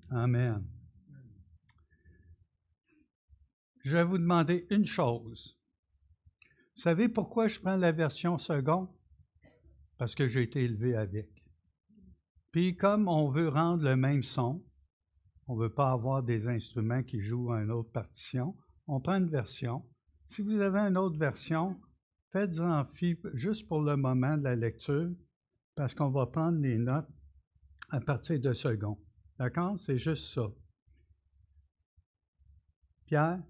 Amen. Je vais vous demander une chose. Vous savez pourquoi je prends la version seconde? Parce que j'ai été élevé avec. Puis comme on veut rendre le même son, on ne veut pas avoir des instruments qui jouent à une autre partition, on prend une version. Si vous avez une autre version, faites-en fi juste pour le moment de la lecture, parce qu'on va prendre les notes à partir de second. D'accord? C'est juste ça. Pierre?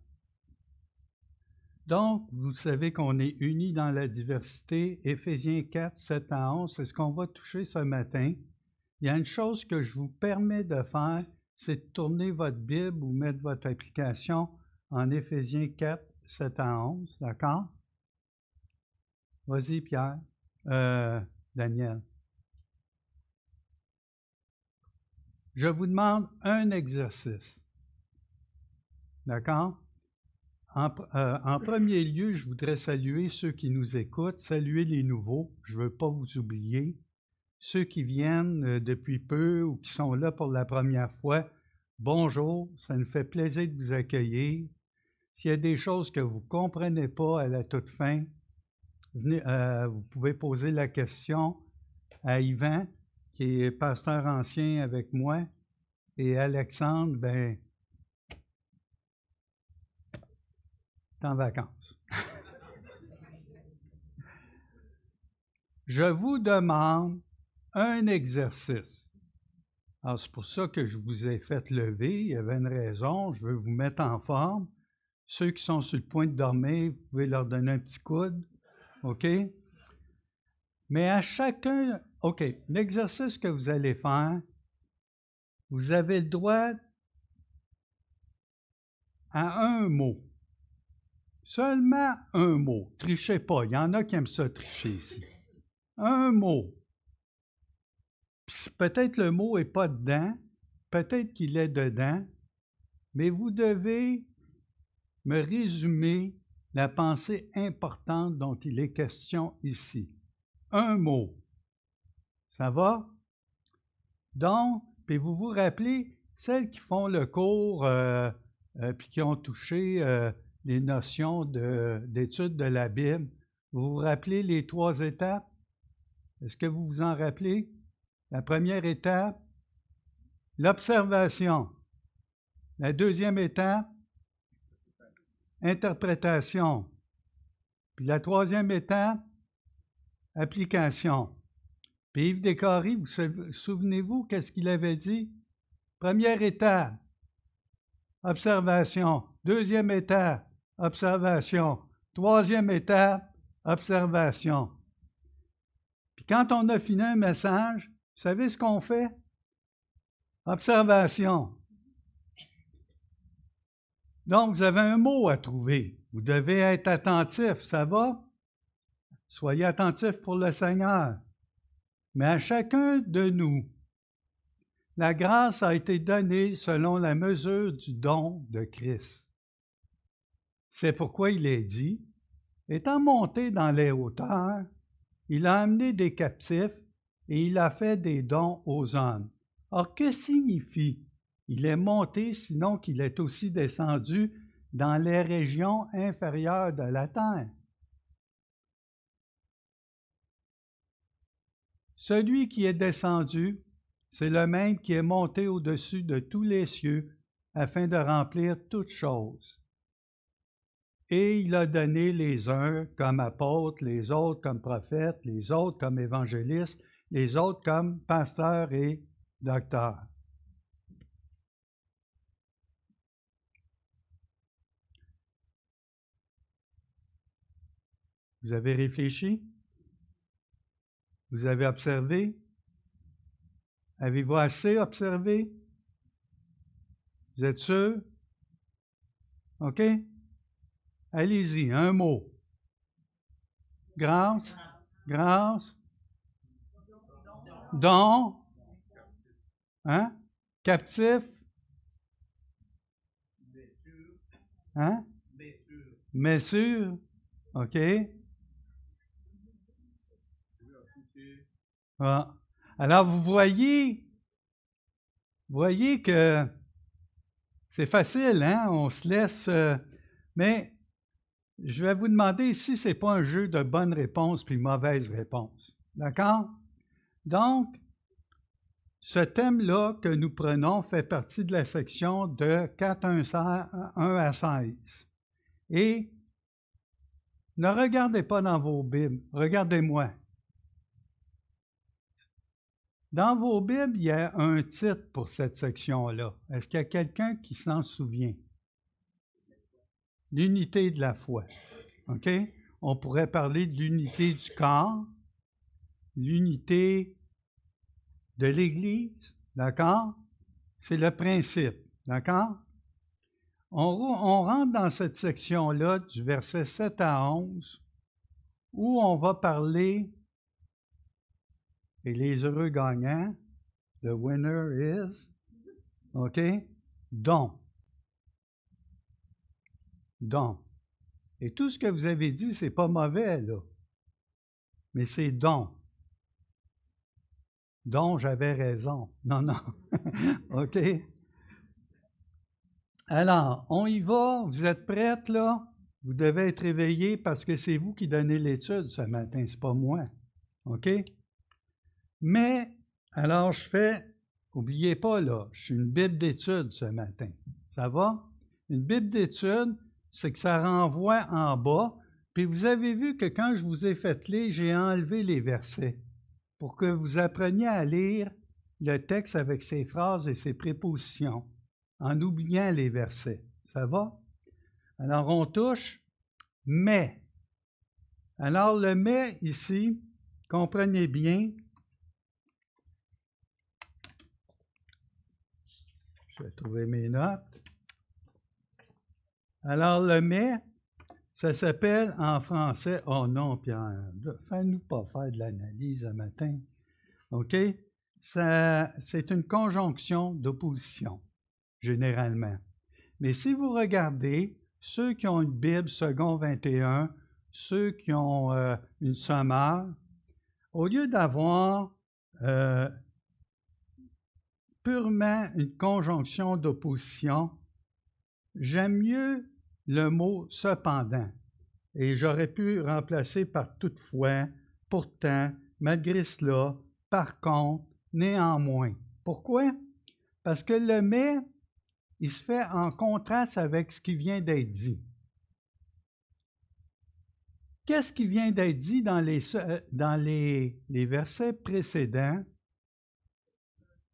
Donc, vous savez qu'on est unis dans la diversité. Éphésiens 4, 7 à 11, c'est ce qu'on va toucher ce matin. Il y a une chose que je vous permets de faire, c'est de tourner votre Bible ou mettre votre application en Éphésiens 4, 7 à 11, d'accord? Vas-y, Pierre. Daniel. Je vous demande un exercice. D'accord? En premier lieu, je voudrais saluer ceux qui nous écoutent, saluer les nouveaux. Je ne veux pas vous oublier. Ceux qui viennent depuis peu ou qui sont là pour la première fois, bonjour, ça nous fait plaisir de vous accueillir. S'il y a des choses que vous ne comprenez pas à la toute fin, venez, vous pouvez poser la question à Yvan, qui est pasteur ancien avec moi, et Alexandre, ben, est en vacances. Je vous demande un exercice. Alors, c'est pour ça que je vous ai fait lever. Il y avait une raison. Je veux vous mettre en forme. Ceux qui sont sur le point de dormir, vous pouvez leur donner un petit coude. OK? Mais à chacun, OK, l'exercice que vous allez faire, vous avez le droit à un mot. Seulement un mot. Trichez pas. Il y en a qui aiment ça tricher ici. Un mot. Peut-être le mot n'est pas dedans, peut-être qu'il est dedans, mais vous devez me résumer la pensée importante dont il est question ici. Un mot. Ça va? Donc, puis vous vous rappelez, celles qui font le cours puis qui ont touché les notions d'étude de la Bible, vous vous rappelez les 3 étapes? Est-ce que vous vous en rappelez? La première étape, l'observation. La deuxième étape, interprétation. Puis la troisième étape, application. Puis Yves Descaries, vous souvenez-vous qu'est-ce qu'il avait dit? Première étape, observation. Deuxième étape, observation. Troisième étape, observation. Puis quand on a fini un message, vous savez ce qu'on fait? Observation. Donc, vous avez un mot à trouver. Vous devez être attentif, ça va? Soyez attentifs pour le Seigneur. Mais à chacun de nous, la grâce a été donnée selon la mesure du don de Christ. C'est pourquoi il est dit, étant monté dans les hauteurs, il a amené des captifs et il a fait des dons aux hommes. Or, que signifie il est monté sinon qu'il est aussi descendu dans les régions inférieures de la terre? Celui qui est descendu, c'est le même qui est monté au-dessus de tous les cieux afin de remplir toutes choses. Et il a donné les uns comme apôtres, les autres comme prophètes, les autres comme évangélistes, les autres comme pasteurs et docteurs. Vous avez réfléchi? Vous avez observé? Avez-vous assez observé? Vous êtes sûr? OK? Allez-y, un mot. Grâce, grâce, don, hein? Captif, hein? Messure, OK? Ah. Alors, vous voyez, voyez que c'est facile, hein? On se laisse... mais je vais vous demander ici, ce n'est pas un jeu de bonnes réponses puis mauvaises réponses. D'accord? Donc, ce thème-là que nous prenons fait partie de la section de 4.1 à 16. Et ne regardez pas dans vos Bibles, regardez-moi. Dans vos Bibles, il y a un titre pour cette section-là. Est-ce qu'il y a quelqu'un qui s'en souvient? L'unité de la foi. OK? On pourrait parler de l'unité du corps, l'unité de l'Église, d'accord? C'est le principe, d'accord? On rentre dans cette section-là du verset 7 à 11, où on va parler, et les heureux gagnants, the winner is, OK? Don. Don. Et tout ce que vous avez dit, c'est pas mauvais, là. Mais c'est don. Donc, j'avais raison. Non, non. OK? Alors, on y va. Vous êtes prêtes, là? Vous devez être réveillés parce que c'est vous qui donnez l'étude ce matin, c'est pas moi. OK? Mais, alors, n'oubliez pas, là, je suis une Bible d'étude ce matin. Ça va? Une Bible d'étude, c'est que ça renvoie en bas. Puis vous avez vu que quand je vous ai fait lire, j'ai enlevé les versets pour que vous appreniez à lire le texte avec ses phrases et ses prépositions, en oubliant les versets. Ça va? Alors, on touche « mais ». Alors, le « mais » ici, comprenez bien, je vais trouver mes notes. Alors, le « mais », ça s'appelle en français, oh non, Pierre, fais-nous pas faire de l'analyse ce matin. OK? C'est une conjonction d'opposition, généralement. Mais si vous regardez, ceux qui ont une Bible second 21, ceux qui ont une sommaire, au lieu d'avoir purement une conjonction d'opposition, j'aime mieux le mot « cependant ». Et j'aurais pu remplacer par « toutefois »,« pourtant »,« malgré cela »,« par contre »,« néanmoins ». Pourquoi? Parce que le « mais », il se fait en contraste avec ce qui vient d'être dit. Qu'est-ce qui vient d'être dit dans les versets précédents?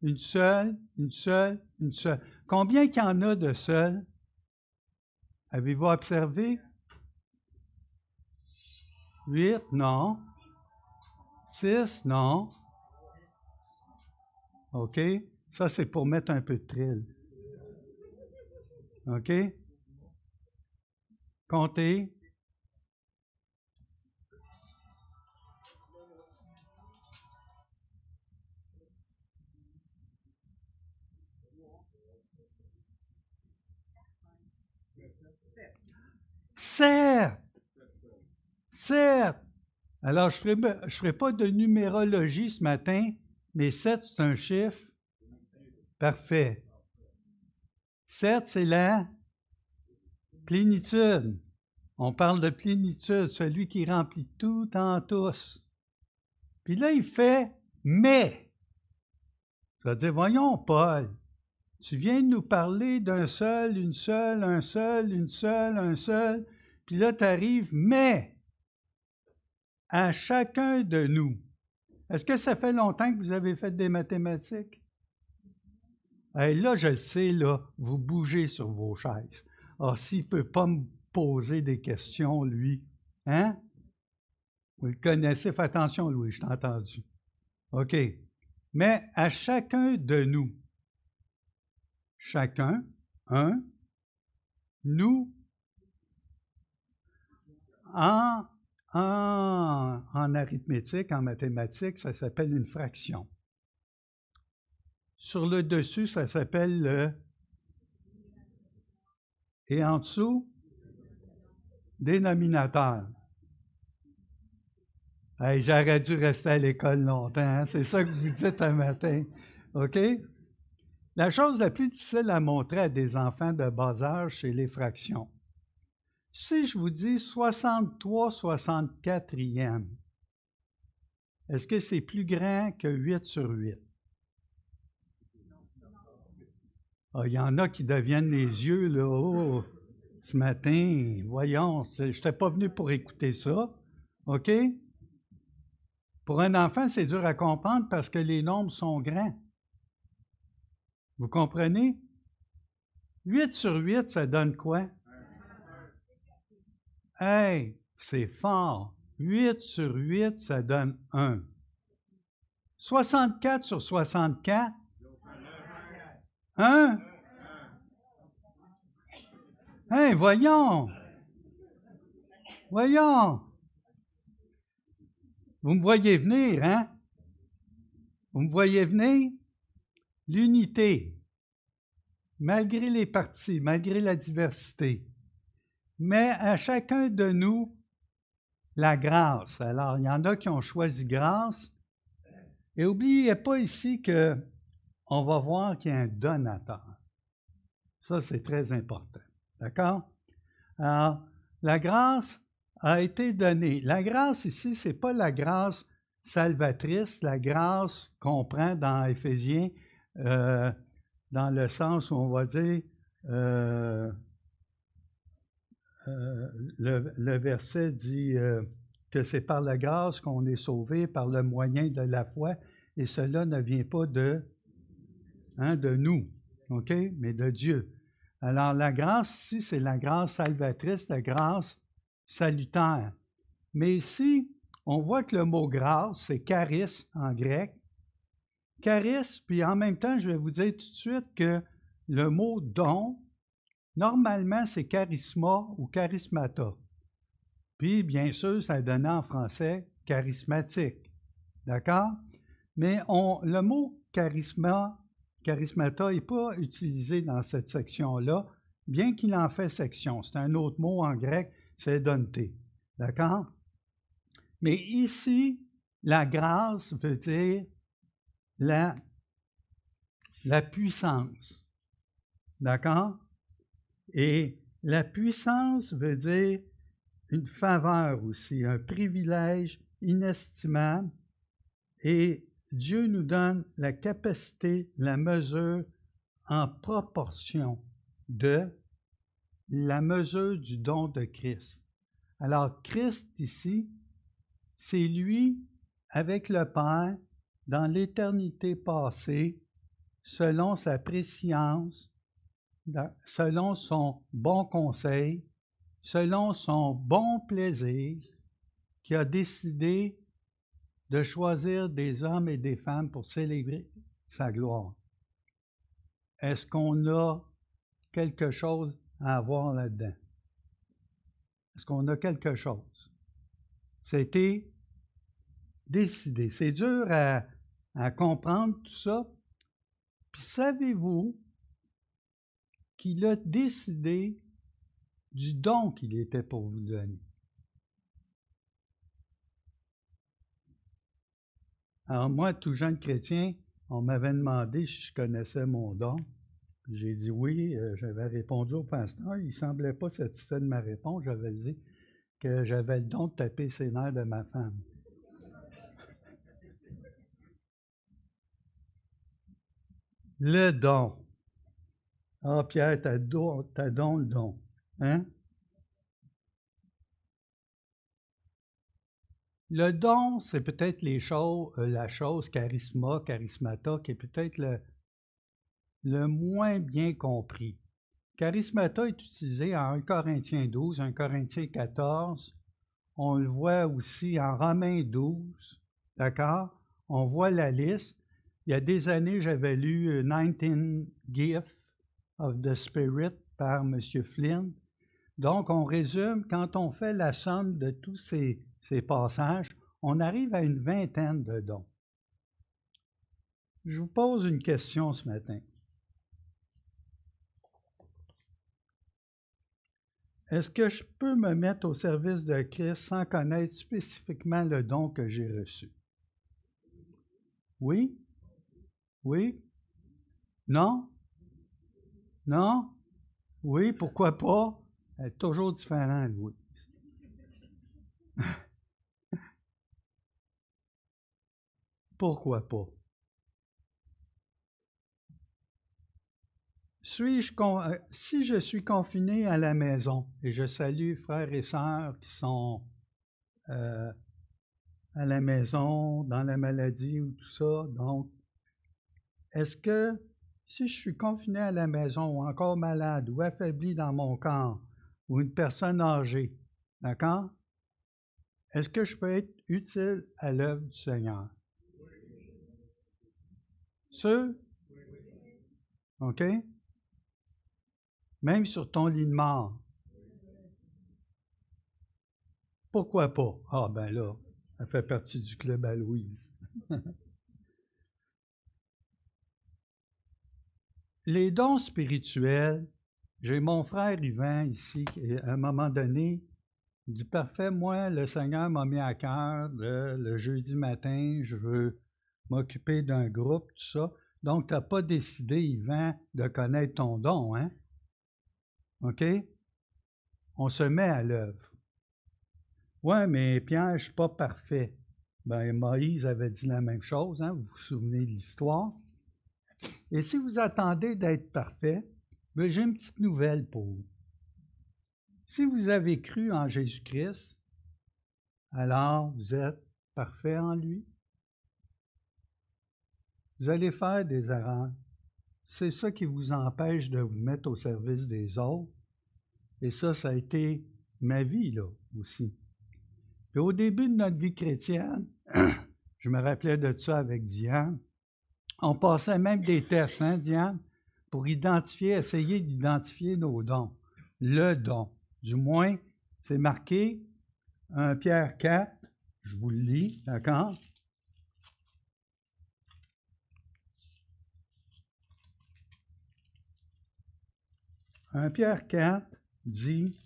Une seule, une seule, une seule. Combien qu'il y en a de seuls? Avez-vous observé? 8, non. 6, non. OK? Ça, c'est pour mettre un peu de thrill. OK? Comptez. Certes! Certes! Alors, je ne ferai pas de numérologie ce matin, mais 7, c'est un chiffre. Parfait. 7, c'est la plénitude. On parle de plénitude, celui qui remplit tout en tous. Puis là, il fait « mais ». Ça veut dire, voyons, Paul, tu viens de nous parler d'un seul, une seule, un seul, une seule, un seul, puis là, tu arrives « mais » à chacun de nous. Est-ce que ça fait longtemps que vous avez fait des mathématiques? Hey, là, je le sais, là, vous bougez sur vos chaises. Ah, s'il ne peut pas me poser des questions, lui, hein? Vous le connaissez, fais attention, Louis, je t'ai entendu. OK. Mais à chacun de nous, chacun, un, nous, en arithmétique, en mathématiques, ça s'appelle une fraction. Sur le dessus, ça s'appelle le... Et en dessous, dénominateur. Hey, j'aurais dû rester à l'école longtemps, hein? C'est ça que vous dites un matin. OK? La chose la plus difficile à montrer à des enfants de bas âge, c'est les fractions. Si je vous dis 63 64e, est-ce que c'est plus grand que 8 sur 8? Ah, il y en a qui deviennent les yeux, là, oh, ce matin, voyons, je n'étais pas venu pour écouter ça, OK? Pour un enfant, c'est dur à comprendre parce que les nombres sont grands. Vous comprenez? 8 sur 8, ça donne quoi? Hey, c'est fort. 8 sur 8, ça donne 1. 64 sur 64, 1. Hey, voyons. Voyons. Vous me voyez venir, hein? Vous me voyez venir? L'unité, malgré les partis, malgré la diversité, mais à chacun de nous, la grâce. Alors, il y en a qui ont choisi grâce. Et n'oubliez pas ici qu'on va voir qu'il y a un donateur. Ça, c'est très important. D'accord? Alors, la grâce a été donnée. La grâce ici, ce n'est pas la grâce salvatrice, la grâce qu'on prend dans Éphésiens, dans le sens où on va dire, le verset dit que c'est par la grâce qu'on est sauvé, par le moyen de la foi, et cela ne vient pas de nous, OK, mais de Dieu. Alors, la grâce ici, c'est la grâce salvatrice, la grâce salutaire. Mais ici, on voit que le mot grâce, c'est charis en grec. Charis, puis en même temps, je vais vous dire tout de suite que le mot don, normalement, c'est charisma ou charismata. Puis, bien sûr, ça donne en français charismatique. D'accord? Mais le mot charismata n'est pas utilisé dans cette section-là, bien qu'il en fait section. C'est un autre mot en grec, c'est donté. D'accord? Mais ici, la grâce veut dire la puissance. D'accord? Et la puissance veut dire une faveur aussi, un privilège inestimable. Et Dieu nous donne la capacité, la mesure en proportion de la mesure du don de Christ. Alors, Christ ici, c'est lui avec le Père dans l'éternité passée, selon sa préscience, selon son bon conseil, selon son bon plaisir, qui a décidé de choisir des hommes et des femmes pour célébrer sa gloire. Est-ce qu'on a quelque chose à avoir là-dedans? Est-ce qu'on a quelque chose? C'était décidé. C'est dur à comprendre tout ça. Puis savez-vous qu'il a décidé du don qu'il était pour vous donner? Alors moi, tout jeune chrétien, on m'avait demandé si je connaissais mon don. J'ai dit oui, j'avais répondu au pasteur. Il ne semblait pas satisfait de ma réponse. J'avais dit que j'avais le don de taper ses nerfs de ma femme. Le don. Ah, Pierre, t'as donc le don. Hein? Le don, c'est peut-être la chose charismata, qui est peut-être le moins bien compris. Charismata est utilisé en 1 Corinthiens 12, 1 Corinthiens 14. On le voit aussi en Romains 12. D'accord? On voit la liste. Il y a des années, j'avais lu 19 Gifts of the Spirit par M. Flynn. Donc, on résume, quand on fait la somme de tous ces passages, on arrive à une vingtaine de dons. Je vous pose une question ce matin. Est-ce que je peux me mettre au service de Christ sans connaître spécifiquement le don que j'ai reçu? Oui? Oui? Non? Non? Oui, pourquoi pas? Elle est toujours différente, Louise. Pourquoi pas? Si je suis confiné à la maison, et je salue frères et sœurs qui sont euh, à la maison, dans la maladie ou tout ça, donc, est-ce que si je suis confiné à la maison ou encore malade ou affaibli dans mon corps ou une personne âgée, d'accord? Est-ce que je peux être utile à l'œuvre du Seigneur? Sûr? OK? Même sur ton lit de mort. Pourquoi pas? Ah ben là, ça fait partie du club à Louise. Les dons spirituels, j'ai mon frère Yvan ici qui, à un moment donné, dit parfait, moi, le Seigneur m'a mis à cœur le jeudi matin, je veux m'occuper d'un groupe, tout ça. Donc, tu n'as pas décidé, Yvan, de connaître ton don, hein? OK? On se met à l'œuvre. Ouais, mais Pierre, je ne suis pas parfait. Ben, Moïse avait dit la même chose, hein? Vous vous souvenez de l'histoire. Et si vous attendez d'être parfait, ben, j'ai une petite nouvelle pour vous. Si vous avez cru en Jésus-Christ, alors vous êtes parfait en lui. Vous allez faire des erreurs. C'est ça qui vous empêche de vous mettre au service des autres. Et ça a été ma vie, là, aussi. Puis au début de notre vie chrétienne, je me rappelais de ça avec Diane, on passait même des tests, hein, Diane, pour essayer d'identifier nos dons. Le don. Du moins, c'est marqué 1 Pierre 4, je vous le lis, d'accord? 1 Pierre 4 dit,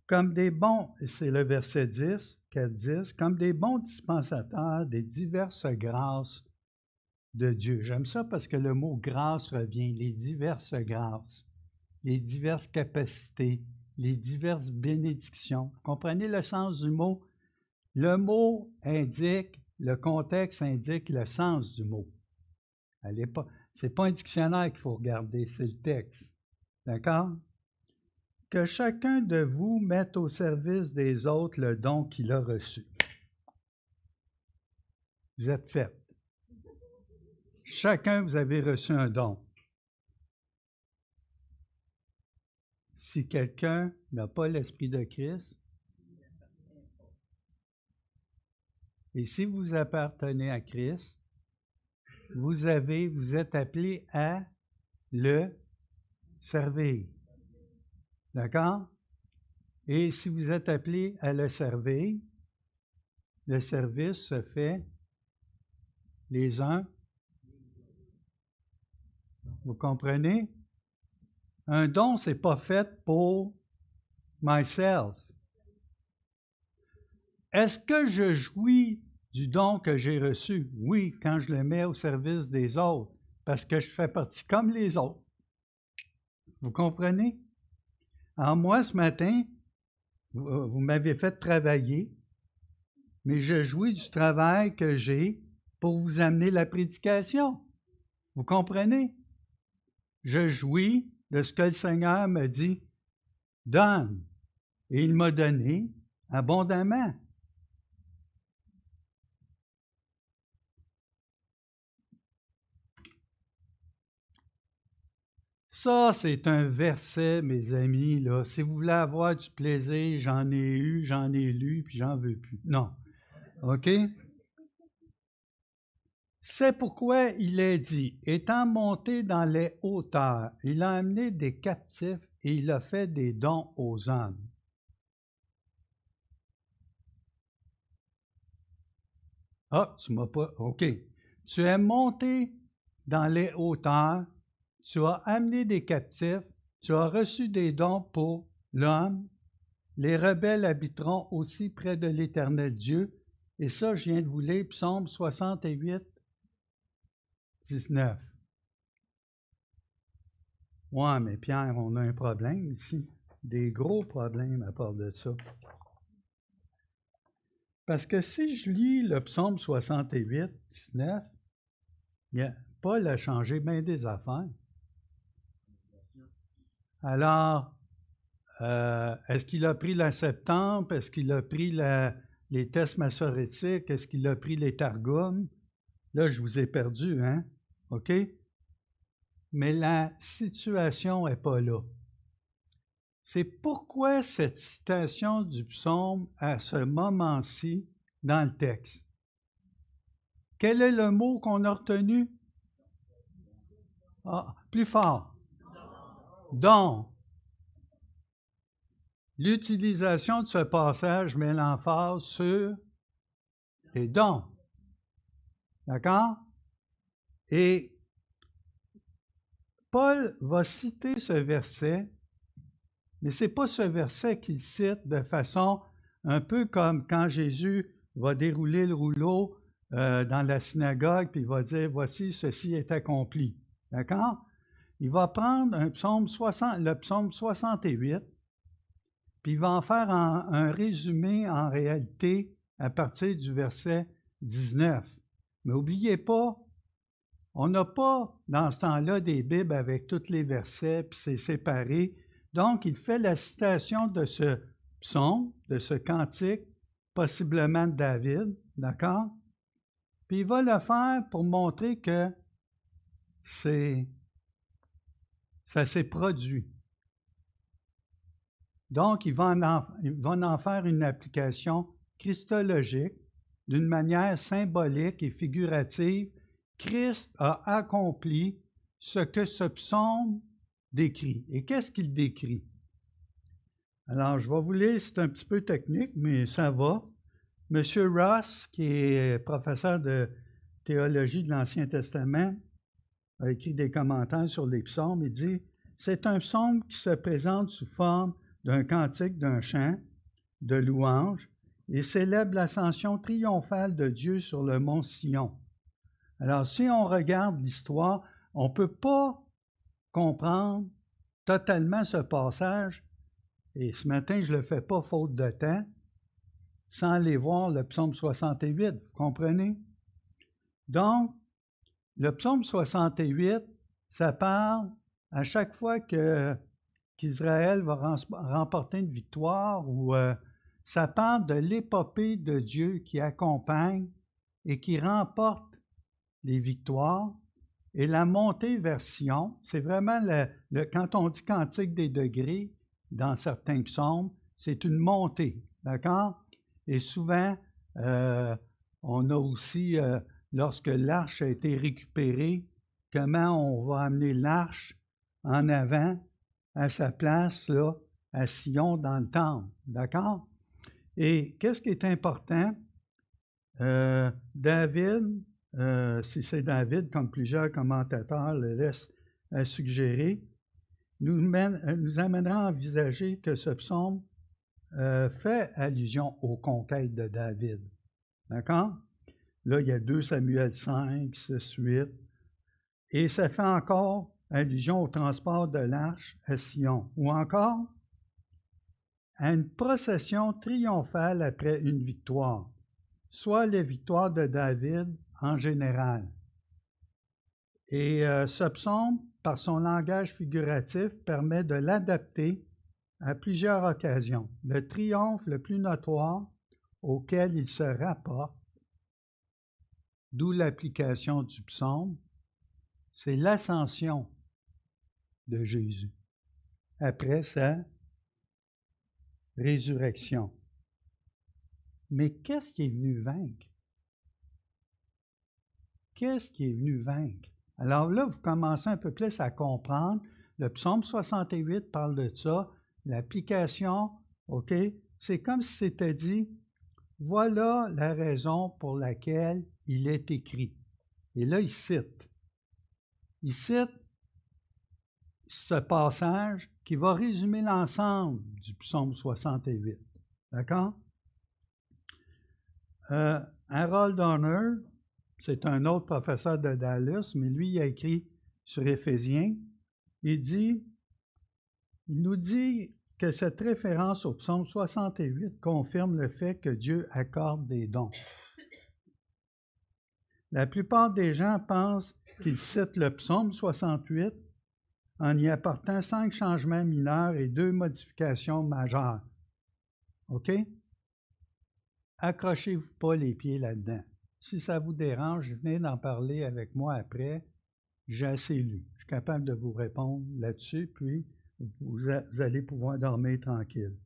comme des bons, c'est le verset 10, 4, 10, comme des bons dispensateurs des diverses grâces de Dieu. J'aime ça parce que le mot grâce revient, les diverses grâces, les diverses capacités, les diverses bénédictions. Vous comprenez le sens du mot? Le mot indique, le contexte indique le sens du mot. Ce n'est pas un dictionnaire qu'il faut regarder, c'est le texte. D'accord? Que chacun de vous mette au service des autres le don qu'il a reçu. Vous êtes fait. Chacun, vous avez reçu un don. Si quelqu'un n'a pas l'Esprit de Christ, et si vous appartenez à Christ, vous êtes appelé à le servir. D'accord? Et si vous êtes appelé à le servir, le service se fait les uns. Vous comprenez? Un don, ce n'est pas fait pour myself. Est-ce que je jouis du don que j'ai reçu? Oui, quand je le mets au service des autres, parce que je fais partie comme les autres. Vous comprenez? Alors moi, ce matin, vous m'avez fait travailler, mais je jouis du travail que j'ai pour vous amener la prédication. Vous comprenez? Je jouis de ce que le Seigneur me dit, donne. Et il m'a donné abondamment. Ça, c'est un verset, mes amis, là. Si vous voulez avoir du plaisir, j'en ai eu, j'en ai lu, puis j'en veux plus. Non. OK? C'est pourquoi il est dit, étant monté dans les hauteurs, il a amené des captifs et il a fait des dons aux hommes. Ah, tu m'as pas. OK. Tu es monté dans les hauteurs, tu as amené des captifs, tu as reçu des dons pour l'homme. Les rebelles habiteront aussi près de l'Éternel Dieu. Et ça, je viens de vous lire, Psaume 68, 19. Ouais, mais Pierre, on a un problème ici. Des gros problèmes à part de ça. Parce que si je lis le psaume 68, 19, Paul a changé bien des affaires. Alors, est-ce qu'il a pris la Septembre? Est-ce qu'il a pris les tests massorétiques? Est-ce qu'il a pris les Targums? Là, je vous ai perdu, hein? OK? Mais la situation n'est pas là. C'est pourquoi cette citation du psaume à ce moment-ci dans le texte. Quel est le mot qu'on a retenu? Ah, plus fort. Donc, l'utilisation de ce passage met l'emphase sur les dons. D'accord? Et Paul va citer ce verset, mais ce n'est pas ce verset qu'il cite de façon un peu comme quand Jésus va dérouler le rouleau dans la synagogue, puis il va dire, voici, ceci est accompli. D'accord? Il va prendre le psaume 68, puis il va en faire un résumé en réalité à partir du verset 19. Mais n'oubliez pas, on n'a pas dans ce temps-là des Bibles avec tous les versets, puis c'est séparé. Donc, il fait la citation de ce psaume, de ce cantique, possiblement de David, d'accord? Puis il va le faire pour montrer que ça s'est produit. Donc, il va en faire une application christologique d'une manière symbolique et figurative. Christ a accompli ce que ce psaume décrit. Et qu'est-ce qu'il décrit? Alors, je vais vous lire, c'est un petit peu technique, mais ça va. Monsieur Ross, qui est professeur de théologie de l'Ancien Testament, a écrit des commentaires sur les psaumes. Il dit, c'est un psaume qui se présente sous forme d'un cantique, d'un chant, de louange, et célèbre l'ascension triomphale de Dieu sur le mont Sion. Alors, si on regarde l'histoire, on ne peut pas comprendre totalement ce passage, et ce matin, je ne le fais pas faute de temps, sans aller voir le psaume 68, vous comprenez? Donc, le psaume 68, ça parle à chaque fois qu'Israël va remporter une victoire, ou ça parle de l'épopée de Dieu qui accompagne et qui remporte les victoires, et la montée vers Sion. C'est vraiment, quand on dit cantique des degrés, dans certains psaumes, c'est une montée, d'accord? Et souvent, on a aussi, lorsque l'arche a été récupérée, comment on va amener l'arche en avant à sa place, là, à Sion, dans le temple, d'accord? Et qu'est-ce qui est important? David, si c'est David, comme plusieurs commentateurs le laissent suggérer, nous amènera à envisager que ce psaume fait allusion aux conquêtes de David. D'accord? Là, il y a 2 Samuel 5, 6, 8. Et ça fait encore allusion au transport de l'arche à Sion. Ou encore à une procession triomphale après une victoire, soit les victoires de David en général. Et ce psaume, par son langage figuratif, permet de l'adapter à plusieurs occasions. Le triomphe le plus notoire auquel il se rapporte, d'où l'application du psaume, c'est l'ascension de Jésus après sa résurrection. Mais qu'est-ce qui est venu vaincre? Qu'est-ce qui est venu vaincre? Alors là, vous commencez un peu plus à comprendre. Le psaume 68 parle de ça. L'application, OK, c'est comme si c'était dit, voilà la raison pour laquelle il est écrit. Et là, il cite ce passage qui va résumer l'ensemble du psaume 68. D'accord? Harold Donner, c'est un autre professeur de Dallas, mais lui, il a écrit sur Éphésiens. Il nous dit que cette référence au psaume 68 confirme le fait que Dieu accorde des dons. La plupart des gens pensent qu'il cite le psaume 68 en y apportant 5 changements mineurs et 2 modifications majeures. OK? Accrochez-vous pas les pieds là-dedans. Si ça vous dérange, venez d'en parler avec moi après. J'ai assez lu. Je suis capable de vous répondre là-dessus, puis vous allez pouvoir dormir tranquille.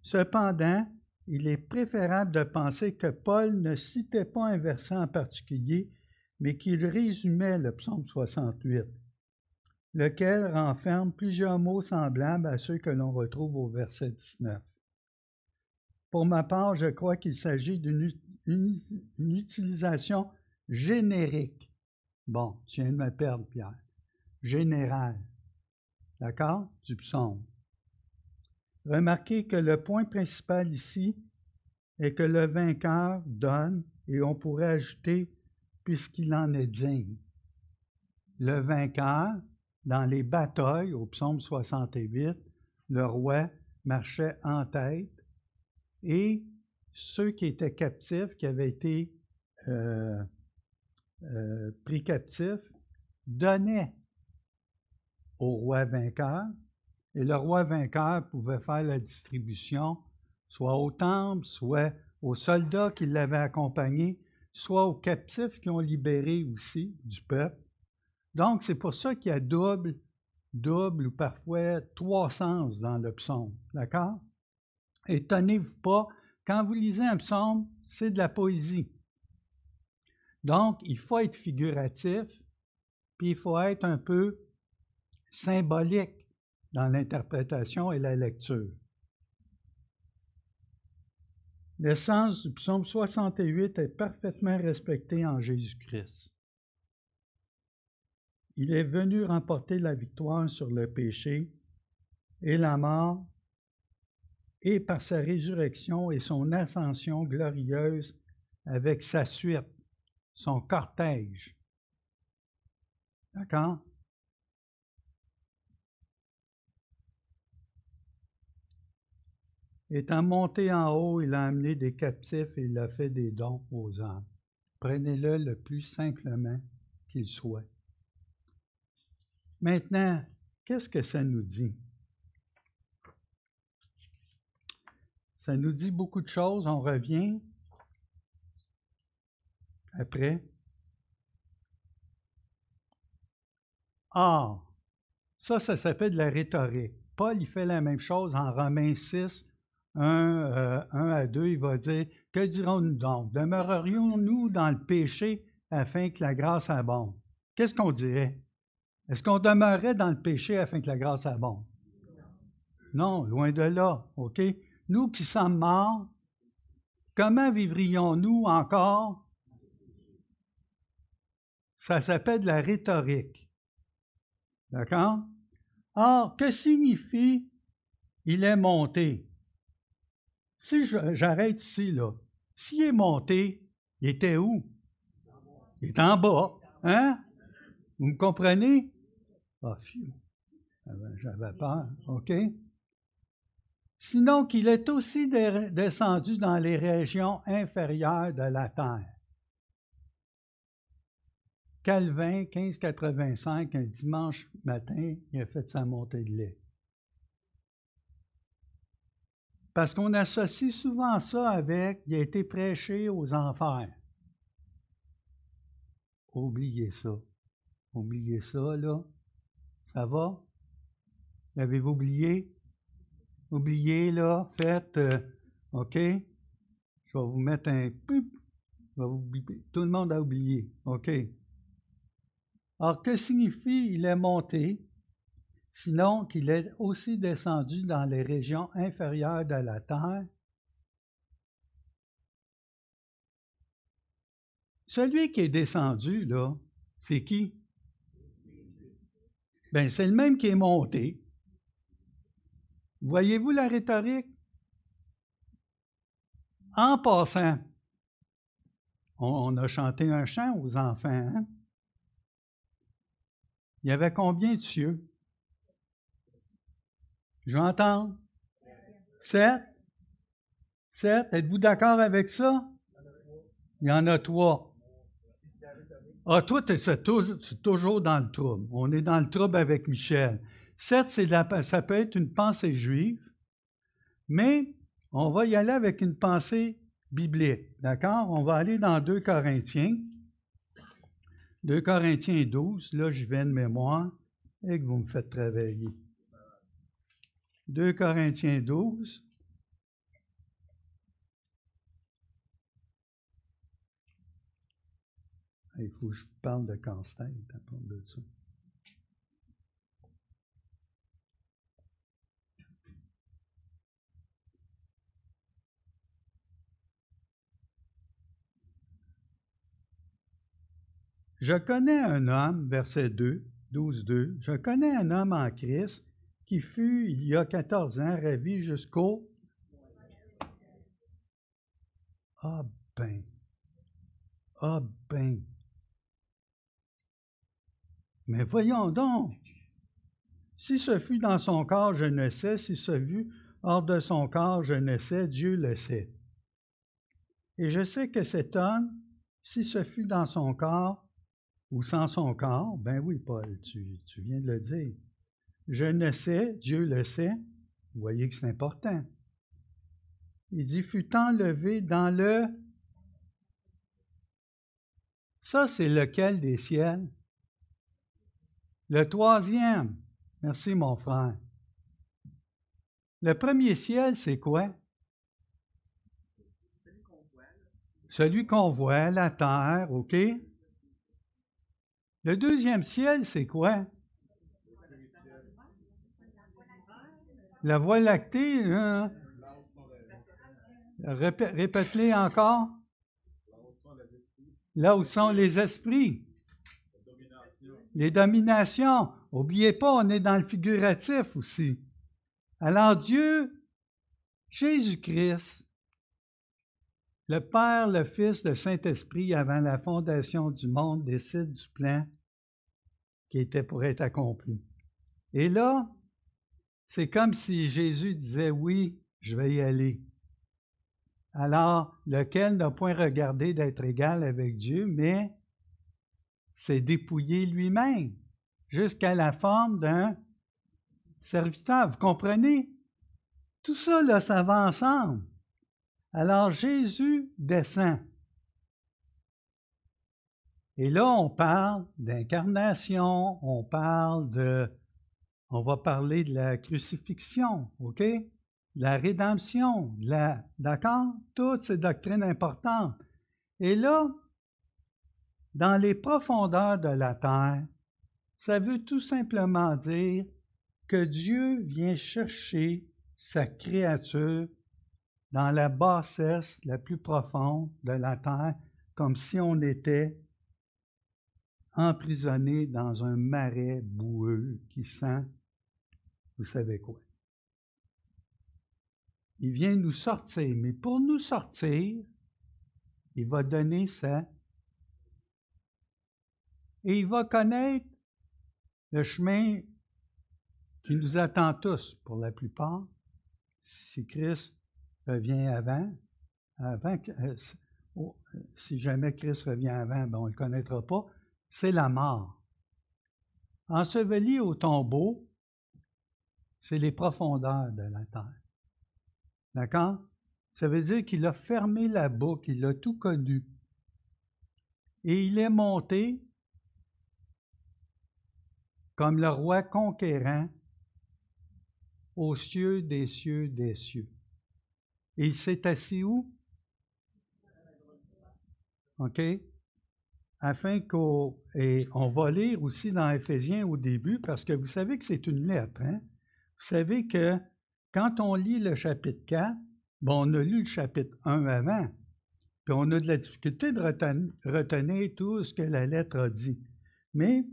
Cependant, il est préférable de penser que Paul ne citait pas un verset en particulier, mais qu'il résumait le psaume 68, lequel renferme plusieurs mots semblables à ceux que l'on retrouve au verset 19. Pour ma part, je crois qu'il s'agit d'une utilisation générique. Bon, tu viens de me perdre, Pierre. Générale. D'accord? Du psaume. Remarquez que le point principal ici est que le vainqueur donne, et on pourrait ajouter, puisqu'il en est digne. Le vainqueur, dans les batailles, au psaume 68, le roi marchait en tête, et ceux qui étaient captifs, qui avaient été pris captifs, donnaient au roi vainqueur, et le roi vainqueur pouvait faire la distribution, soit au temple, soit aux soldats qui l'avaient accompagné, soit aux captifs qui ont libéré aussi du peuple. Donc, c'est pour ça qu'il y a double ou parfois 3 sens dans le psaume. D'accord? Étonnez-vous pas, quand vous lisez un psaume, c'est de la poésie. Donc, il faut être figuratif, puis il faut être un peu symbolique dans l'interprétation et la lecture. L'essence du psaume 68 est parfaitement respectée en Jésus-Christ. Il est venu remporter la victoire sur le péché et la mort, et par sa résurrection et son ascension glorieuse avec sa suite, son cortège. D'accord? Étant monté en haut, il a amené des captifs et il a fait des dons aux hommes. Prenez-le le plus simplement qu'il soit. Maintenant, qu'est-ce que ça nous dit? Ça nous dit beaucoup de choses. On revient après. Or, ça s'appelle de la rhétorique. Paul, il fait la même chose en Romains 6, 1 à 2. Il va dire, « Que dirons-nous donc? Demeurerions-nous dans le péché afin que la grâce abonde? » Qu'est-ce qu'on dirait? Est-ce qu'on demeurait dans le péché afin que la grâce abonde? Non, loin de là, OK? Nous qui sommes morts, comment vivrions-nous encore? Ça s'appelle de la rhétorique. D'accord? Or, que signifie « il est monté » ? Si j'arrête ici, là, s'il est monté, il était où? Il est en bas. Hein? Vous me comprenez? Ah, fiu. J'avais peur. OK? Sinon qu'il est aussi descendu dans les régions inférieures de la terre. Calvin, 1585, un dimanche matin, il a fait sa montée de lait. Parce qu'on associe souvent ça avec « il a été prêché aux enfers ». Oubliez ça. Oubliez ça, là. Ça va? L'avez-vous oublié? Oubliez, là. Faites, OK? Je vais vous mettre un poup. Tout le monde a oublié. OK? Alors, que signifie « il est monté » sinon qu'il est aussi descendu dans les régions inférieures de la terre? Celui qui est descendu, là, c'est qui? Bien, c'est le même qui est monté. Voyez-vous la rhétorique? En passant, On a chanté un chant aux enfants, hein? Il y avait combien de cieux? Je vais entendre. 7? 7? Êtes-vous d'accord avec ça? Il y en a 3. Ah, toi, c'est toujours dans le trouble. On est dans le trouble avec Michel. 7, ça peut être une pensée juive, mais on va y aller avec une pensée biblique. D'accord? On va aller dans 2 Corinthiens. 2 Corinthiens 12. Là, je vais de mémoire et que vous me faites travailler. 2 Corinthiens 12. Il faut que je parle de casse-tête à propos de ça. Je connais un homme, verset 2, 12-2, je connais un homme en Christ qui fut, il y a 14 ans, ravi jusqu'au... Ah ben, ah ben. Mais voyons donc, si ce fut dans son corps, je ne sais, si ce fut hors de son corps, je ne sais, Dieu le sait. Et je sais que cet homme, si ce fut dans son corps ou sans son corps, ben oui, Paul, tu viens de le dire. Je ne sais, Dieu le sait. Vous voyez que c'est important. Il dit, fut enlevé dans le... Ça, c'est lequel des ciels? Le troisième. Merci, mon frère. Le premier ciel, c'est quoi? Celui qu'on voit, la terre, OK? Le deuxième ciel, c'est quoi? La Voie lactée, hein? Répète-les encore. Là où sont les esprits. Les dominations. N'oubliez pas, on est dans le figuratif aussi. Alors Dieu, Jésus-Christ, le Père, le Fils, le Saint-Esprit, avant la fondation du monde, décide du plan qui était pour être accompli. Et là, c'est comme si Jésus disait, oui, je vais y aller. Alors, lequel n'a point regardé d'être égal avec Dieu, mais s'est dépouillé lui-même jusqu'à la forme d'un serviteur. Vous comprenez? Tout ça, là, ça va ensemble. Alors, Jésus descend. Et là, on parle d'incarnation, on va parler de la crucifixion, OK? De la rédemption, d'accord? Toutes ces doctrines importantes. Et là, dans les profondeurs de la terre, ça veut tout simplement dire que Dieu vient chercher sa créature dans la bassesse la plus profonde de la terre, comme si on était emprisonné dans un marais boueux qui sent, vous savez quoi. Il vient nous sortir, mais pour nous sortir, il va donner ça et il va connaître le chemin qui nous attend tous, pour la plupart, si Christ revient avant si jamais Christ revient avant, ben on ne le connaîtra pas, c'est la mort. Enseveli au tombeau, c'est les profondeurs de la terre. D'accord? Ça veut dire qu'il a fermé la boucle, il a tout connu. Et il est monté comme le roi conquérant aux cieux des cieux des cieux. Et il s'est assis où? OK? Afin et on va lire aussi dans Éphésiens au début, parce que vous savez que c'est une lettre, hein? Vous savez que quand on lit le chapitre 4, bon, on a lu le chapitre 1 avant, puis on a de la difficulté de retenir tout ce que la lettre a dit. Mais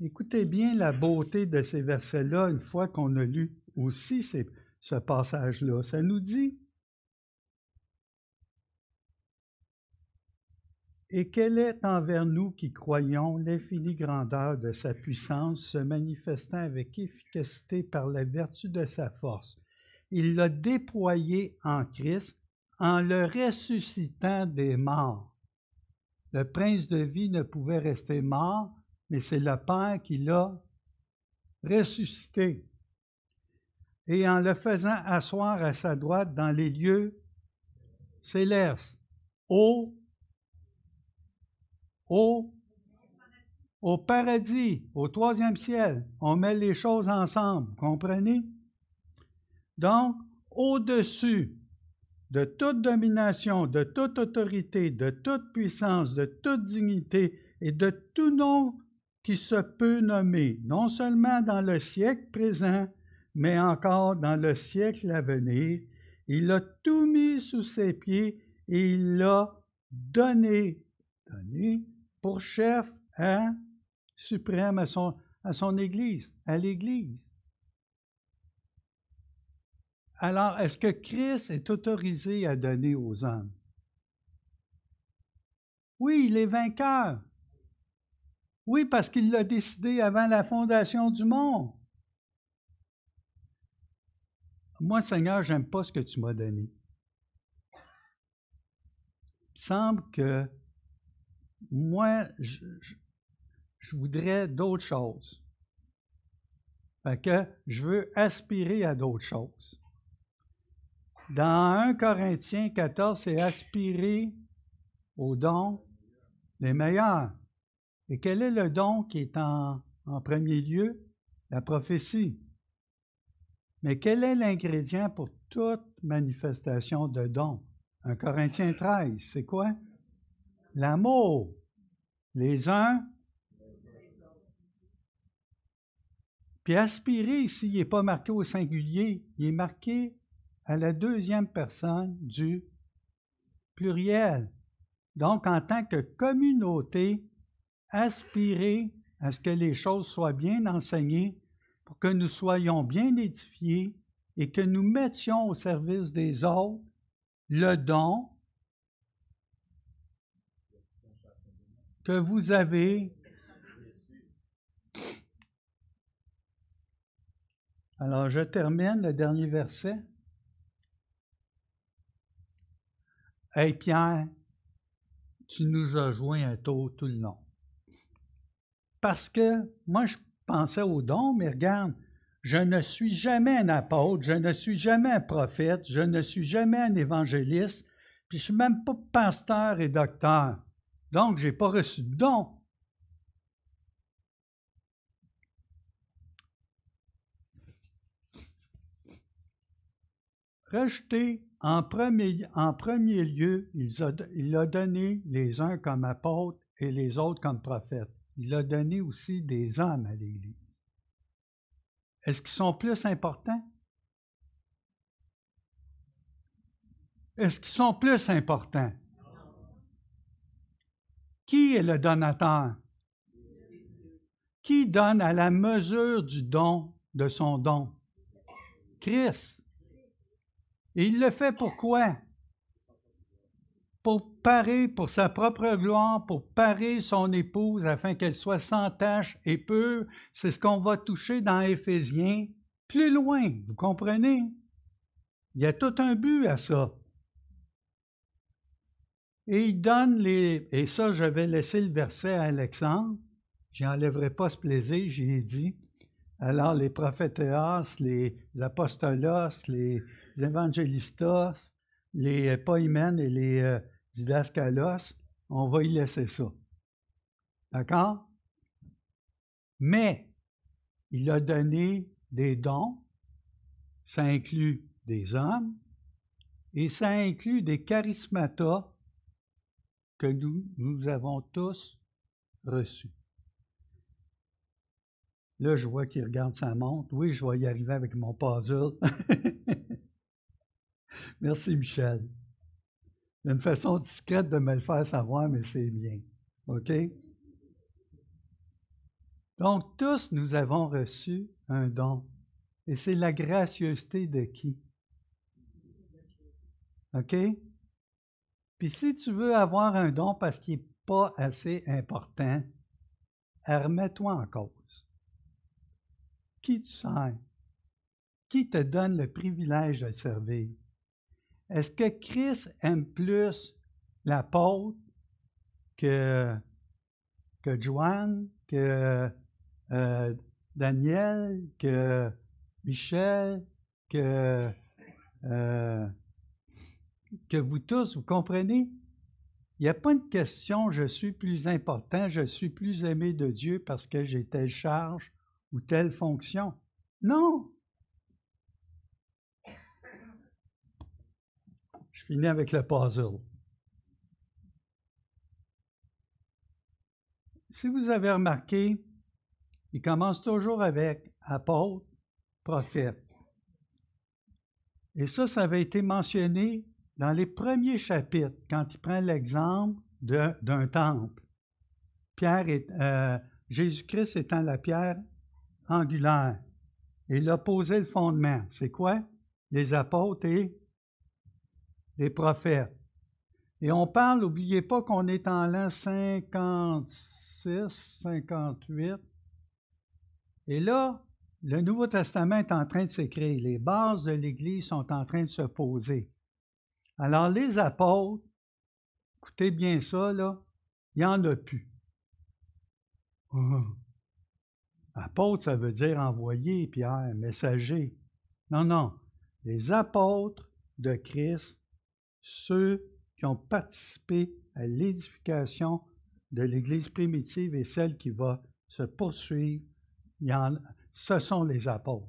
écoutez bien la beauté de ces versets-là une fois qu'on a lu aussi ce passage-là. Ça nous dit Et quelle est envers nous qui croyons l'infinie grandeur de sa puissance se manifestant avec efficacité par la vertu de sa force. Il l'a déployé en Christ en le ressuscitant des morts. Le prince de vie ne pouvait rester mort, mais c'est le Père qui l'a ressuscité. Et en le faisant asseoir à sa droite dans les lieux célestes, au paradis, au troisième ciel. On met les choses ensemble, vous comprenez? Donc, au-dessus de toute domination, de toute autorité, de toute puissance, de toute dignité et de tout nom qui se peut nommer, non seulement dans le siècle présent, mais encore dans le siècle à venir, il a tout mis sous ses pieds et il l'a donné pour chef suprême à son Église, à l'Église. Alors, est-ce que Christ est autorisé à donner aux hommes? Oui, il est vainqueur. Oui, parce qu'il l'a décidé avant la fondation du monde. Moi, Seigneur, j'aime pas ce que tu m'as donné. Il semble que moi, je voudrais d'autres choses. Fait que je veux aspirer à d'autres choses. Dans 1 Corinthiens 14, c'est aspirer aux dons les meilleurs. Et quel est le don qui est en premier lieu? La prophétie. Mais quel est l'ingrédient pour toute manifestation de don? 1 Corinthiens 13, c'est quoi? L'amour. Les uns. Puis aspirer ici, il n'est pas marqué au singulier, il est marqué à la deuxième personne du pluriel. Donc, en tant que communauté, aspirer à ce que les choses soient bien enseignées pour que nous soyons bien édifiés et que nous mettions au service des autres le don que vous avez. Alors, je termine le dernier verset. Hey Pierre, tu nous as joints un taux tout le long. Parce que moi, je pensais au don, mais regarde, je ne suis jamais un apôtre, je ne suis jamais un prophète, je ne suis jamais un évangéliste, puis je ne suis même pas pasteur et docteur. Donc, je n'ai pas reçu de don. Rejeté en premier lieu, il a donné les uns comme apôtres et les autres comme prophètes. Il a donné aussi des hommes à l'Église. Est-ce qu'ils sont plus importants? Est-ce qu'ils sont plus importants? Qui est le donateur? Qui donne à la mesure du don de son don? Christ. Et il le fait pourquoi? Pour parer pour sa propre gloire, pour parer son épouse afin qu'elle soit sans tache et pure. C'est ce qu'on va toucher dans Éphésiens. Plus loin, vous comprenez? Il y a tout un but à ça. Et il donne et ça, je vais laisser le verset à Alexandre. Je n'enlèverai pas ce plaisir, j'y ai dit. Alors, les prophétéas, les apostolos, les évangélistos, les poïmènes et les didascalos, on va y laisser ça. D'accord? Mais, il a donné des dons, ça inclut des hommes, et ça inclut des charismatas que nous avons tous reçus. Là, je vois qu'il regarde sa montre. Oui, je vais y arriver avec mon puzzle. Merci, Michel. Il y a une façon discrète de me le faire savoir, mais c'est bien. OK? Donc, tous, nous avons reçu un don. Et c'est la gracieuseté de qui? OK? Puis si tu veux avoir un don parce qu'il est pas assez important, remets-toi en cause. Qui tu sers? Qui te donne le privilège de servir? Est-ce que Christ aime plus l'apôtre que Joanne, que Daniel, que Michel, que vous tous, vous comprenez? Il n'y a pas une question « je suis plus important, je suis plus aimé de Dieu parce que j'ai telle charge ou telle fonction ». Non! Je finis avec le puzzle. Si vous avez remarqué, il commence toujours avec apôtre, prophète. Et ça avait été mentionné dans les premiers chapitres, quand il prend l'exemple d'un temple. Jésus-Christ étant la pierre angulaire. Et il a posé le fondement. C'est quoi? Les apôtres et les prophètes. Et on parle, n'oubliez pas qu'on est en l'an 56, 58. Et là, le Nouveau Testament est en train de s'écrire. Les bases de l'Église sont en train de se poser. Alors, les apôtres, écoutez bien ça, là, il n'y en a plus. Apôtre, ça veut dire envoyé, Pierre, messager. Non, non. Les apôtres de Christ, ceux qui ont participé à l'édification de l'Église primitive et celle qui va se poursuivre, ce sont les apôtres.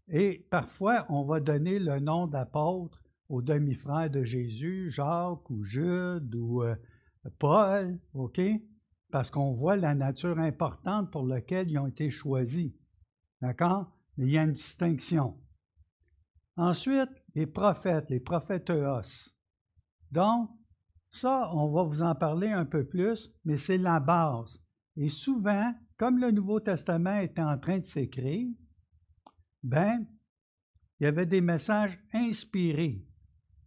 Et parfois, on va donner le nom d'apôtre aux demi-frères de Jésus, Jacques ou Jude ou Paul, OK? Parce qu'on voit la nature importante pour laquelle ils ont été choisis. D'accord? Mais il y a une distinction. Ensuite, les prophéthéos. Donc, ça, on va vous en parler un peu plus, mais c'est la base. Et souvent, comme le Nouveau Testament était en train de s'écrire, il y avait des messages inspirés.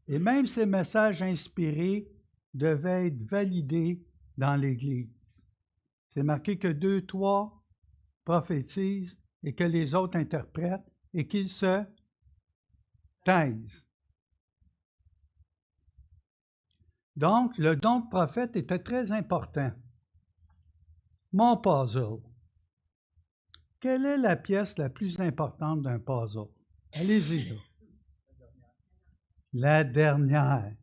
Et même ces messages inspirés devaient être validés dans l'Église. C'est marqué que 2, 3 prophétisent et que les autres interprètent et qu'ils se taisent. Donc, le don de prophète était très important. Mon puzzle. Quelle est la pièce la plus importante d'un puzzle? Allez-y, là. La dernière.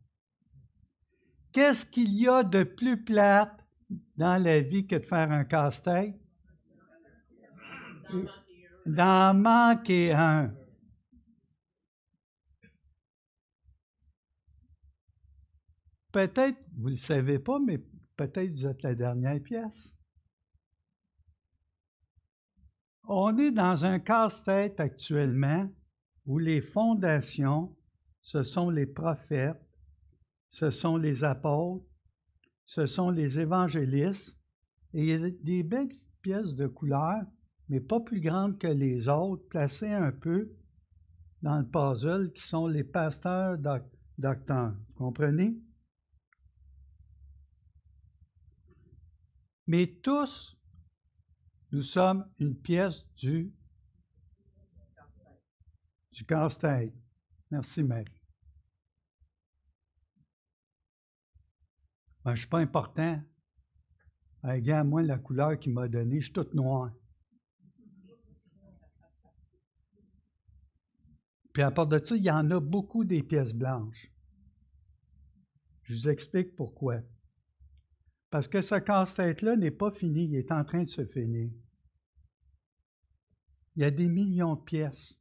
Qu'est-ce qu'il y a de plus plate dans la vie que de faire un casse-tête? D'en manquer un. Peut-être, vous ne le savez pas, mais peut-être vous êtes la dernière pièce. On est dans un casse-tête actuellement où les fondations, ce sont les prophètes, ce sont les apôtres, ce sont les évangélistes, et il y a des belles pièces de couleur, mais pas plus grandes que les autres, placées un peu dans le puzzle, qui sont les pasteurs docteurs. Vous comprenez? Mais tous, nous sommes une pièce du casse-tête. Merci, Marie. Je ne suis pas important. Regarde, moi, la couleur qu'il m'a donnée, je suis toute noire. Puis à part de ça, il y en a beaucoup des pièces blanches. Je vous explique pourquoi. Parce que ce casse-tête-là n'est pas fini, il est en train de se finir. Il y a des millions de pièces,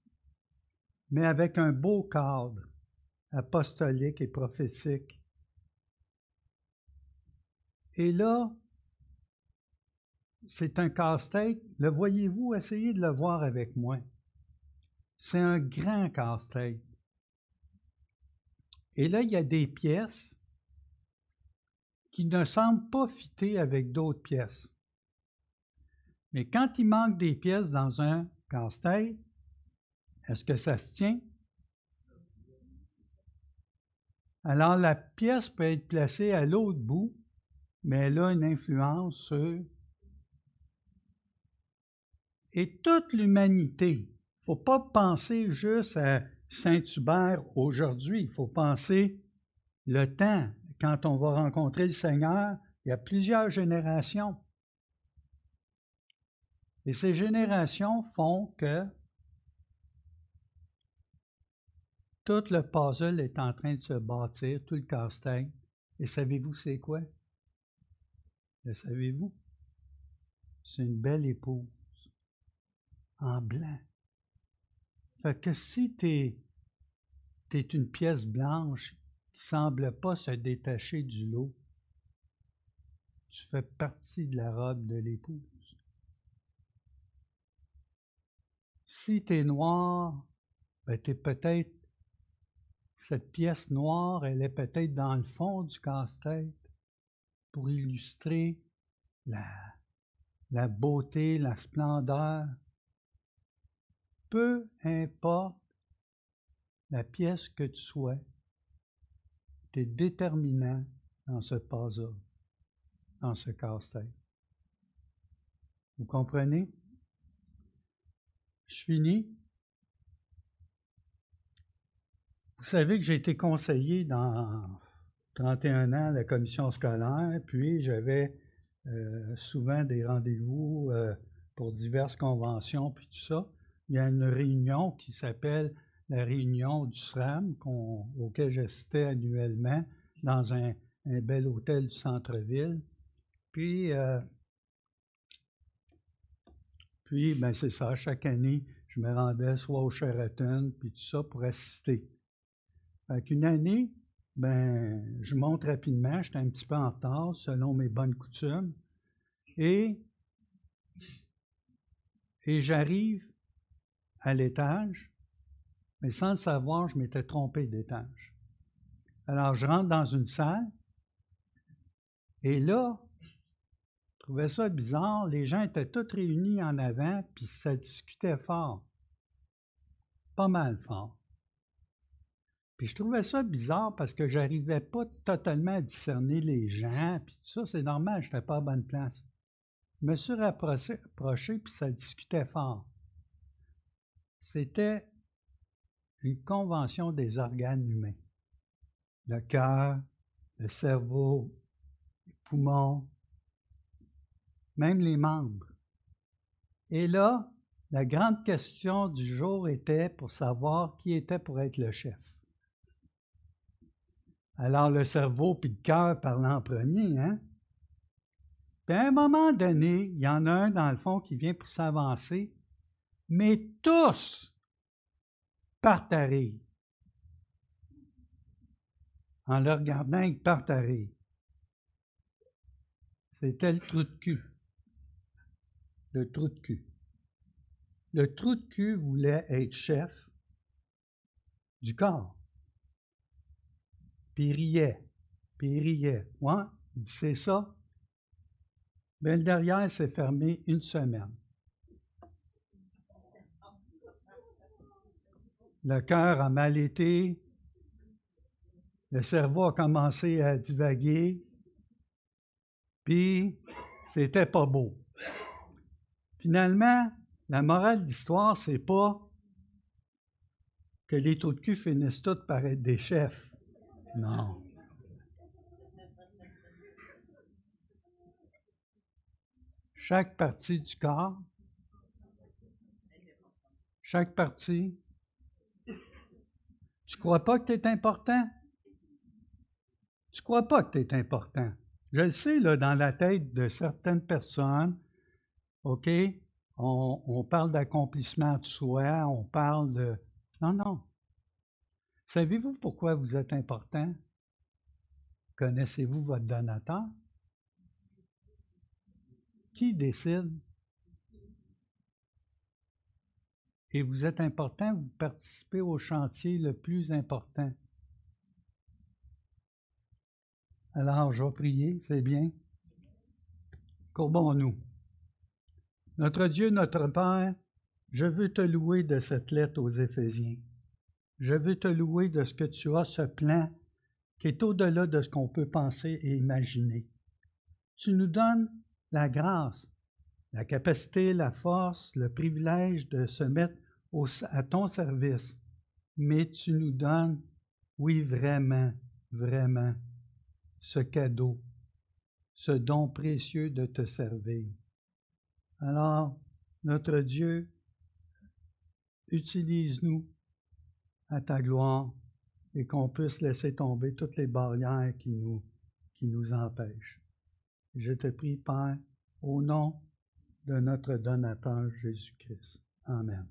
mais avec un beau cadre apostolique et prophétique. Et là, c'est un casse-tête. Le voyez-vous? Essayez de le voir avec moi. C'est un grand casse-tête. Et là, il y a des pièces qui ne semblent pas fitter avec d'autres pièces. Mais quand il manque des pièces dans un casse-tête, est-ce que ça se tient? Alors, la pièce peut être placée à l'autre bout mais elle a une influence sur... Et toute l'humanité. Il ne faut pas penser juste à Saint-Hubert aujourd'hui, il faut penser le temps. Quand on va rencontrer le Seigneur, il y a plusieurs générations. Et ces générations font que tout le puzzle est en train de se bâtir, tout le casse-tête. Et savez-vous c'est quoi? Le savez-vous? C'est une belle épouse en blanc. Fait que si t'es une pièce blanche qui ne semble pas se détacher du lot, tu fais partie de la robe de l'épouse. Si tu es noir, ben tu es peut-être, cette pièce noire, elle est peut-être dans le fond du casse-tête pour illustrer la beauté, la splendeur. Peu importe la pièce que tu sois, tu es déterminant dans ce puzzle, dans ce casse-tête. Vous comprenez? Je finis. Vous savez que j'ai été conseiller dans 31 ans à la commission scolaire, puis j'avais souvent des rendez-vous pour diverses conventions, puis tout ça. Il y a une réunion qui s'appelle la réunion du SRAM, auquel j'assistais annuellement dans un bel hôtel du centre-ville. Puis ben c'est ça, chaque année, je me rendais soit au Sheraton, puis tout ça, pour assister. Fait qu'une année, ben, je monte rapidement, j'étais un petit peu en retard, selon mes bonnes coutumes, et j'arrive à l'étage, mais sans le savoir, je m'étais trompé d'étage. Alors, je rentre dans une salle, et là, je trouvais ça bizarre, les gens étaient tous réunis en avant, puis ça discutait fort, pas mal fort. Puis je trouvais ça bizarre parce que j'arrivais pas totalement à discerner les gens, puis tout ça, c'est normal, je n'étais pas à bonne place. Je me suis rapproché, puis ça discutait fort. C'était une convention des organes humains. Le cœur, le cerveau, les poumons, même les membres. Et là, la grande question du jour était pour savoir qui était pour être le chef. Alors le cerveau puis le cœur parlent en premier, hein? Puis à un moment donné, il y en a un dans le fond qui vient pour s'avancer, mais tous partent à rire. En le regardant, ils partent à rire. C'était le trou de cul. Le trou de cul. Le trou de cul voulait être chef du corps. Puis il riait. Ouais, il dit c'est ça. Mais le derrière s'est fermé une semaine. Le cœur a mal été. Le cerveau a commencé à divaguer. Puis, c'était pas beau. Finalement, la morale de l'histoire, c'est pas que les trous de cul finissent tous par être des chefs. Non. Chaque partie du corps, chaque partie, tu crois pas que tu es important? Tu crois pas que tu es important? Je le sais, là, dans la tête de certaines personnes, OK, on parle d'accomplissement de soi, on parle de... Non. Savez-vous pourquoi vous êtes important? Connaissez-vous votre donateur? Qui décide? Et vous êtes important, vous participez au chantier le plus important. Alors, je vais prier, c'est bien. Courbons-nous. Notre Dieu, notre Père, je veux te louer de cette lettre aux Éphésiens. Je veux te louer de ce que tu as, ce plan qui est au-delà de ce qu'on peut penser et imaginer. Tu nous donnes la grâce, la capacité, la force, le privilège de se mettre à ton service. Mais tu nous donnes, oui, vraiment, vraiment, ce cadeau, ce don précieux de te servir. Alors, notre Dieu, utilise-nous à ta gloire et qu'on puisse laisser tomber toutes les barrières qui nous empêchent. Je te prie, Père, au nom de notre donateur Jésus-Christ. Amen.